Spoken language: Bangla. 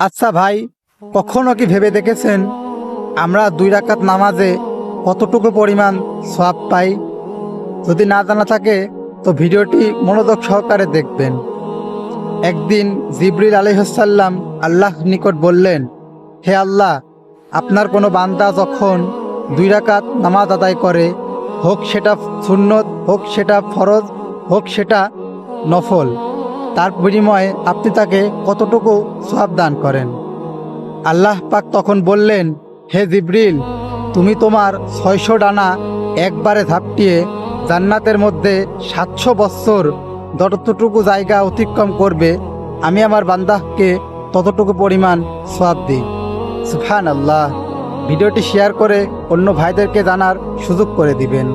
আচ্ছা ভাই, কখনো কি ভেবে দেখেছেন আমরা 2 রাকাত নামাজে কতটুকু পরিমাণ সওয়াব পাই? যদি না জানা থাকে তো ভিডিওটি মনোযোগ সহকারে দেখবেন। একদিন জিবরিল আলাইহিসসালাম আল্লাহ নিকট বললেন, হে আল্লাহ, আপনার কোনো বান্দা যখন 2 রাকাত নামাজ আদায় করে, হোক সেটা সুন্নত, হোক সেটা ফরজ, হোক সেটা নফল, তার বিনিময়ে আপনি তাকে কতটুকু সওয়াব দান করেন? আল্লাহ পাক তখন বললেন, হে জিবরিল, তুমি তোমার 600 ডানা একবারে ঝাপটিয়ে জান্নাতের মধ্যে 700 বৎসর যতটুকু জায়গা অতিক্রম করবে, আমি আমার বান্দাকে ততটুকু পরিমাণ সওয়াব দিই। সুবহানাল্লাহ। ভিডিওটি শেয়ার করে অন্য ভাইদেরকে জানার সুযোগ করে দিবেন।